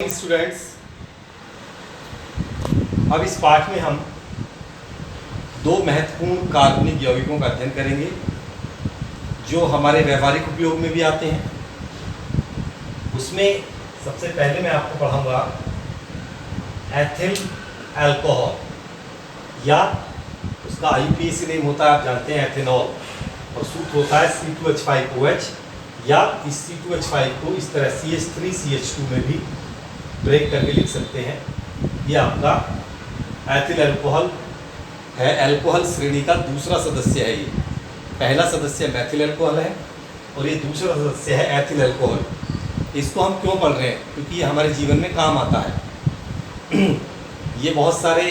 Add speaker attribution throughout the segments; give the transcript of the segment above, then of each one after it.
Speaker 1: Students, अब इस पाठ में हम दो महत्वपूर्ण कार्बनिक यौगिकों का अध्ययन करेंगे जो हमारे व्यवहारिक उपयोग में भी आते हैं। उसमें सबसे पहले मैं आपको पढ़ाऊंगा एथिल अल्कोहल, या उसका IUPAC नेम होता है, आप जानते हैं, एथेनॉल, और सूत्र होता है C2H5OH, या इस C2H5 को इस तरह CH3CH2 में भी ब्रेक करके लिख सकते हैं। ये आपका एथिल अल्कोहल है। अल्कोहल श्रेणी का दूसरा सदस्य है। ये पहला सदस्य मेथिल अल्कोहल है और ये दूसरा सदस्य है एथिल अल्कोहल। इसको हम क्यों पढ़ रहे हैं? क्योंकि ये हमारे जीवन में काम आता है। ये बहुत सारे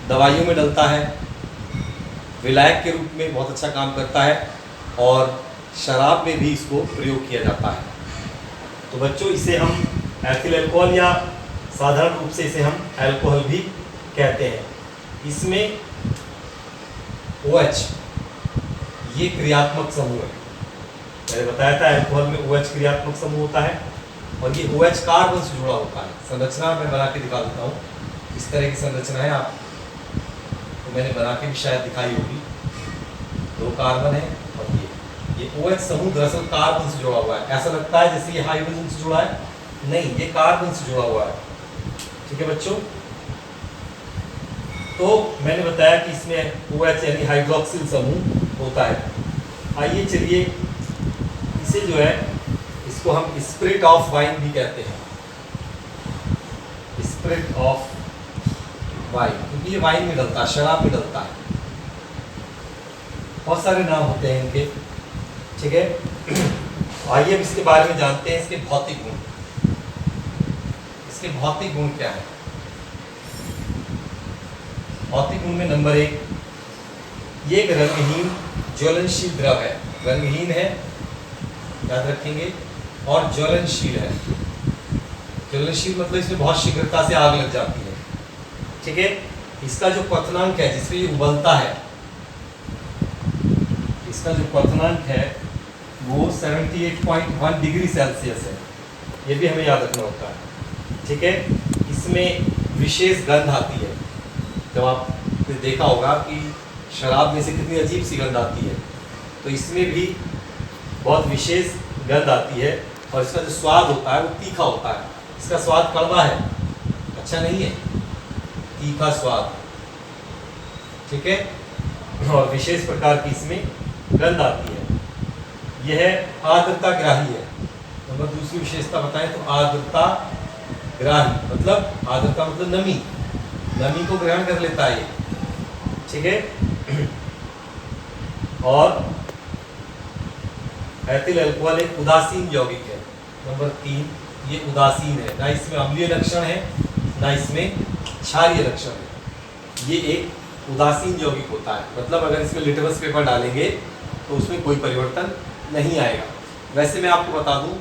Speaker 1: दवाइयों में डलता है, विलायक के रूप में बहुत अच्छा काम करता है, और शराब में भी इसको प्रयोग किया जाता है। तो बच्चों, इसे हम एथिल अल्कोहल या साधारण रूप से इसे हम अल्कोहल भी कहते हैं। इसमें OH ये क्रियात्मक समूह है। मैंने बताया था अल्कोहल में OH क्रियात्मक समूह होता है, और ये OH कार्बन से जुड़ा होता है। संरचना मैं बना के दिखा देता हूँ। इस तरह की संरचना है, आप तो मैंने बना के भी शायद दिखाई होगी। 2 कार्बन है और ये OH समूह दरअसल कार्बन से जुड़ा हुआ है। ऐसा लगता है जैसे ये हाइड्रोजन से जुड़ा है, नहीं, ये कार्बन से जुड़ा हुआ है। ठीक है बच्चों, तो मैंने बताया कि इसमें OH यानी हाइड्रोक्सिल समूह होता है। आइए चलिए, इसे जो है इसको हम स्पिरिट ऑफ वाइन भी कहते हैं। स्पिरिट ऑफ वाइन, क्योंकि ये वाइन में डलता है, शराब में डलता है। बहुत सारे नाम होते हैं इनके। ठीक है, आइए अब इसके बारे में जानते हैं, इसके भौतिक गुण। इसके भौतिक गुण क्या है? भौतिक गुण में नंबर 1, ये एक रंगहीन ज्वलनशील द्रव है। रंगहीन है, याद रखेंगे, और ज्वलनशील है। ज्वलनशील मतलब इसमें बहुत शीघ्रता से आग लग जाती है। ठीक है, इसका जो क्वथनांक है जिससे ये उबलता है, इसका जो क्वथनांक है वो 78.1 डिग्री सेल्सियस है। ये भी हमें याद रखना होता है। ठीक है, इसमें विशेष गंध आती है। जब आपने देखा होगा कि शराब में से कितनी अजीब सी गंध आती है, तो इसमें भी बहुत विशेष गंध आती है, और इसका जो स्वाद होता है वो तीखा होता है। इसका स्वाद कड़वा है, अच्छा नहीं है, तीखा स्वाद। ठीक है, और विशेष प्रकार की इसमें गंध आती है। यह आर्द्रता ग्राही है। नंबर दूसरी विशेषता बताएं तो आर्द्रता ग्राही, मतलब आर्द्रता मतलब नमी, नमी को ग्रहण कर लेता है ये। ठीक है, और एथिल अल्कोहल एक उदासीन यौगिक है। नंबर 3, ये उदासीन है, ना इसमें अम्लीय लक्षण है ना इसमें क्षारीय लक्षण है। ये एक उदासीन यौगिक होता है, मतलब अगर इसमें लिटमस पेपर डालेंगे तो उसमें कोई परिवर्तन नहीं आएगा। वैसे मैं आपको बता दूं,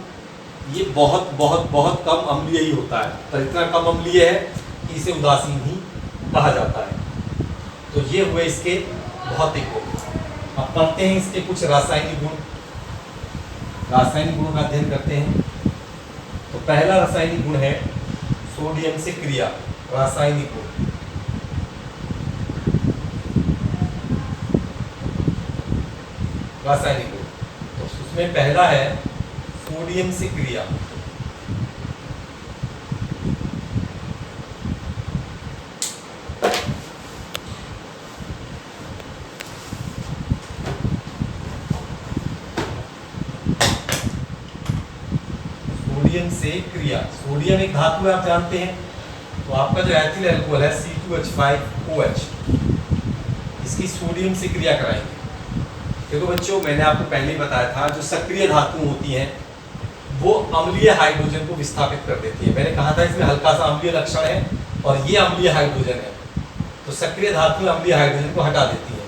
Speaker 1: ये बहुत बहुत बहुत कम अम्लीय ही होता है, पर इतना कम अम्लीय है कि इसे उदासीन ही कहा जाता है। तो ये हुए इसके भौतिक गुण। अब पढ़ते हैं इसके कुछ रासायनिक गुण। रासायनिक गुणों का अध्ययन करते हैं। तो पहला रासायनिक गुण है सोडियम से क्रिया। रासायनिक गुण, रासायनिक गुण, तो उसमें पहला है सोडियम से क्रिया। सोडियम से क्रिया, सोडियम एक धातु है, आप जानते हैं। तो आपका जो एथिल अल्कोहल है C2H5OH, इसकी सोडियम से क्रिया कराएंगे। देखो बच्चों, मैंने आपको पहले ही बताया था, जो सक्रिय धातु होती हैं वो अम्लीय हाइड्रोजन को विस्थापित कर देती है। मैंने कहा था इसमें हल्का सा अम्लीय लक्षण है, और ये अम्लीय हाइड्रोजन है। तो सक्रिय धातु अम्लीय हाइड्रोजन को हटा देती है,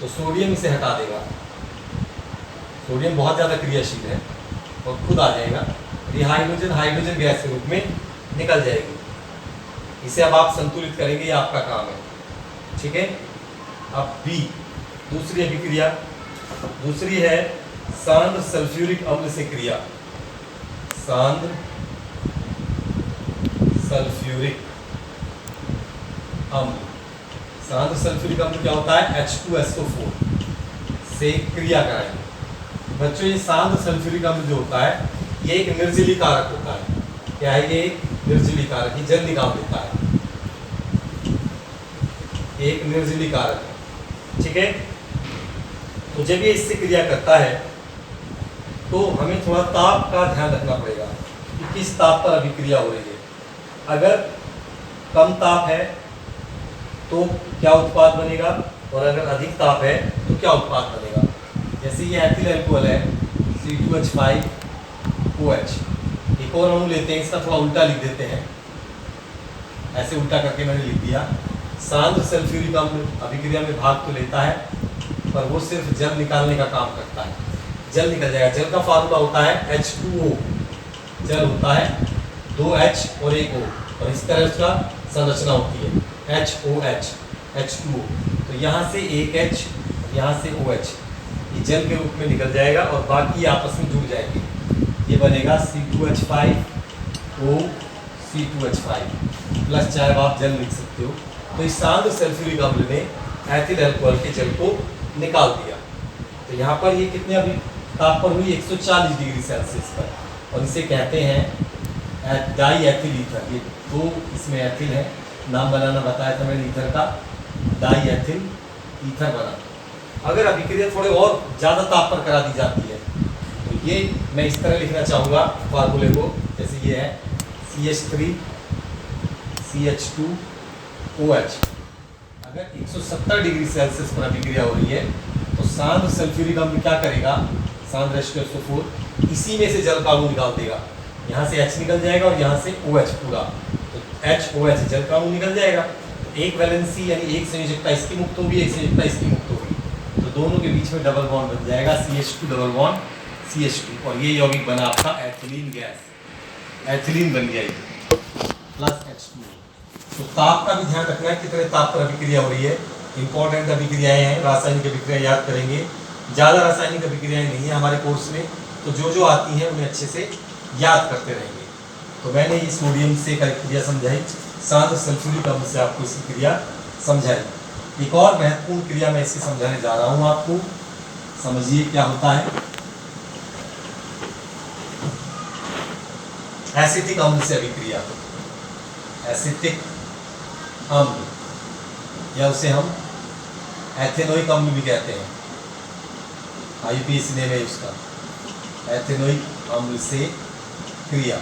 Speaker 1: तो सोडियम इसे हटा देगा। सोडियम बहुत ज़्यादा क्रियाशील है और खुद आ जाएगा। ये हाइड्रोजन हाइड्रोजन गैस के रूप में निकल जाएगी। इसे अब आप संतुलित करेंगे, ये आपका काम है। ठीक है, अब B, दूसरी अभिक्रिया, दूसरी है सांद्र सल्फ्यूरिक अम्ल से क्रिया। सांद्र सल्फ्यूरिक अम्ल। सांद्र सल्फ्यूरिक अम्ल क्या होता है? H2SO4 से क्रिया कराएंगे। बच्चों ये सांद्र सल्फ्यूरिक अम्ल जो होता है ये एक निर्जली कारक होता है। क्या है ये? निर्जली कारक, ये जल निकाल देता है, एक निर्जली कारक है। ठीक है, तो जब ये इससे क्रिया करता है तो हमें थोड़ा ताप का ध्यान रखना पड़ेगा कि किस ताप पर अभिक्रिया हो रही है। अगर कम ताप है तो क्या उत्पाद बनेगा, और अगर अधिक ताप है तो क्या उत्पाद बनेगा। जैसे ये एथिल अल्कोहल है C2H5OH। एक और अणु लेते हैं, इसका थोड़ा उल्टा लिख देते हैं, ऐसे उल्टा करके मैंने लिख दिया। सांद्र सल्फ्यूरिक अम्ल अभिक्रिया में भाग तो लेता है पर वो सिर्फ जल निकालने का काम करता है। जल निकल जाएगा। जल का फार्मूला होता है H2O। जल होता है 2H और 1O, और इस तरह उसका संरचना होती है HOH H2O। तो यहाँ से 1H, यहाँ से OH, ये जल के रूप में निकल जाएगा और बाकी आपस में जुड़ जाएंगे। ये बनेगा C2H5O C2H5 प्लस, चाहे आप जल लिख सकते हो। तो इस सांद्र सल्फ्यूरिक अम्ल ने एथिल अल्कोहल के जल को निकाल दिया। तो यहाँ पर ये कितने अभी ताप पर हुई? 140 डिग्री सेल्सियस पर, और इसे कहते हैं डाई एथिल ईथर। ये दो इसमें एथिल है, नाम बनाना बताया था मैंने ईथर का, डाई एथिल ईथर बना। अगर अभिक्रिया थोड़े और ज़्यादा ताप पर करा दी जाती है तो ये मैं इस तरह लिखना चाहूँगा फार्मूले को, जैसे ये है CH3CH2OH। अगर 170 डिग्री सेल्सियस पर अभिक्रिया हो रही है तो सांद्र सल्फ्यूरिक अम्ल क्या करेगा? सांद्र H2SO4 इसी में से जल का अणु निकाल देगा। यहाँ से H निकल जाएगा और यहाँ से OH पूरा, तो HOH जल का अणु निकल जाएगा। तो एक वैलेंसी यानी एक संयोजकता इसकी मुक्त होगी, एक संयोजकता इसकी मुक्त होगी, तो दोनों के बीच में डबल बॉन्ड बन जाएगा CH2 डबल बॉन्ड CH2, और ये यौगिक बना आपका एथिलीन गैस, एथिलीन बन गया ये प्लस H2। तो ताप का भी ध्यान रखना है, कितने ताप पर अभिक्रिया हो रही है। इंपॉर्टेंट अभिक्रियाएं हैं, रासायनिक अभिक्रिया याद करेंगे। ज़्यादा रासायनिक अभिक्रियाएं नहीं है हमारे कोर्स में, तो जो आती हैं उन्हें अच्छे से याद करते रहेंगे। तो मैंने ये सोडियम से क्रिया समझाई, सांद्र सल्फ्यूरिक अम्ल से आपको इसकी क्रिया समझाई। एक और महत्वपूर्ण क्रिया मैं इसकी समझाने जा रहा हूँ आपको, समझिए क्या होता है। एसिटिक अम्ल से अभिक्रिया, एसिटिक अम्ल या उसे हम एथेनोइक अम्ल भी कहते हैं, IUPAC नेम है उसका, एथेनोइक अम्ल से क्रिया।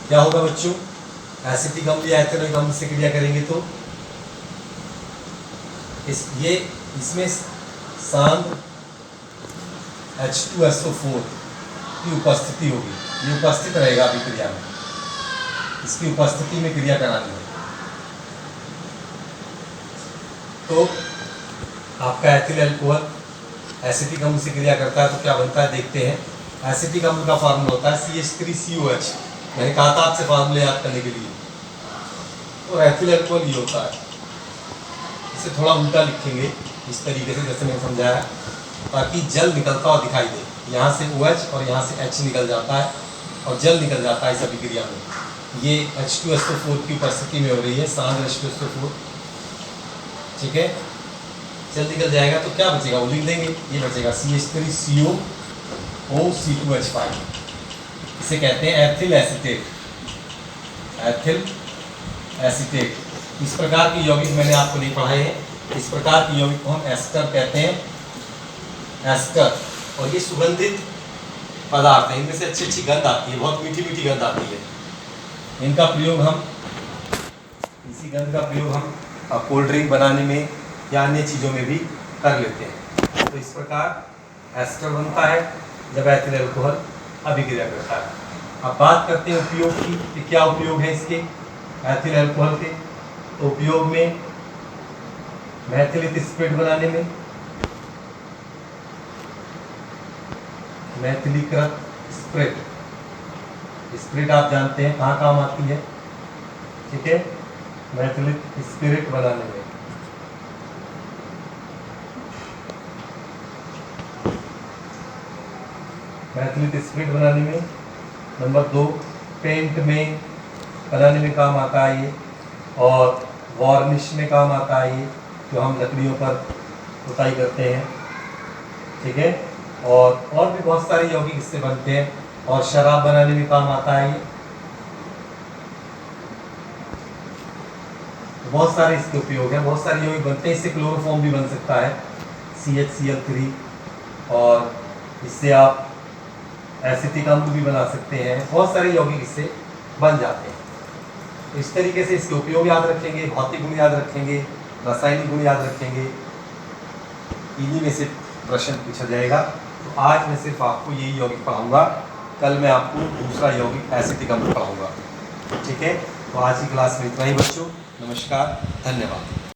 Speaker 1: क्या होगा बच्चों? एसिटिक अम्ल या एथेनोइक अम्ल से क्रिया करेंगे तो इसमें सांद्र H2SO4 की उपस्थिति होगी। ये उपस्थित रहेगा अभिक्रिया में, इसकी उपस्थिति में क्रिया करानी है। तो आपका एथिल अल्कोहल एसिटिक अम्ल से क्रिया करता है तो क्या बनता है देखते हैं। एसिटिक अम्ल का फार्मूला होता है CH3COH। मैंने कहा था आपसे फार्मूले याद करने के लिए। और एथिल अल्कोहल ये होता है, इसे थोड़ा उल्टा लिखेंगे इस तरीके से जैसे मैंने समझाया, ताकि जल निकलता हुआ दिखाई दे। यहाँ से OH और यहाँ से H निकल जाता है और जल निकल जाता है इस अभिक्रिया में। ये H2SO4 की उपस्थिति में हो रही है, सांद्र H2SO4। ठीक है, जल निकल जाएगा तो क्या बचेगा वो लिख देंगे। ये बचेगा CH3COOC2H5। इसे कहते हैं एथिल एसीटेट, एथिल एसीटेट। इस प्रकार के यौगिक मैंने आपको नहीं पढ़ाए हैं। इस प्रकार के यौगिक को हम एस्टर कहते हैं, एस्टर। और ये सुगंधित पदार्थ है, इनमें से अच्छी अच्छी गंध आती है, बहुत मीठी मीठी गंध आती है। इनका प्रयोग हम, इसी गंध का प्रयोग हम कोल्ड ड्रिंक बनाने में या अन्य चीज़ों में भी कर लेते हैं। तो इस प्रकार एस्टर बनता है जब एथिल अल्कोहल अभिक्रिया करता है। अब बात करते हैं उपयोग की कि क्या उपयोग है इसके एथिल अल्कोहल के। तो उपयोग में मैथिलित स्प्रिट बनाने में, मैथिलीकृत स्प्रिट, स्प्रिट आप जानते हैं कहाँ काम आती है। ठीक है, मैथिलित स्पिरिट बनाने में, मैथिलित स्प्रिट बनाने में। नंबर 2 पेंट में बनाने में काम आता है ये, और वार्निश में काम आता है ये, जो हम लकड़ियों पर पुताई करते हैं, ठीक है। और भी बहुत सारे यौगिक इससे बनते हैं, और शराब बनाने में काम आता है ये। बहुत सारे इसके उपयोग हैं, बहुत सारे यौगिक बनते हैं। इससे क्लोरोफॉर्म भी बन सकता है, CHCl3, और इससे आप एसिटिक अम्ल भी बना सकते हैं। बहुत सारे यौगिक इससे बन जाते हैं। तो इस तरीके से इसके उपयोग याद रखेंगे, भौतिक गुण याद रखेंगे, रासायनिक गुण याद रखेंगे, इन्हीं में से प्रश्न पूछा जाएगा। तो आज मैं सिर्फ आपको यही यौगिक पढ़ाऊंगा, कल मैं आपको दूसरा यौगिक एसिटिक अम्ल पढ़ाऊंगा, ठीक है। तो आज की क्लास में इतना ही बच्चों, नमस्कार, धन्यवाद।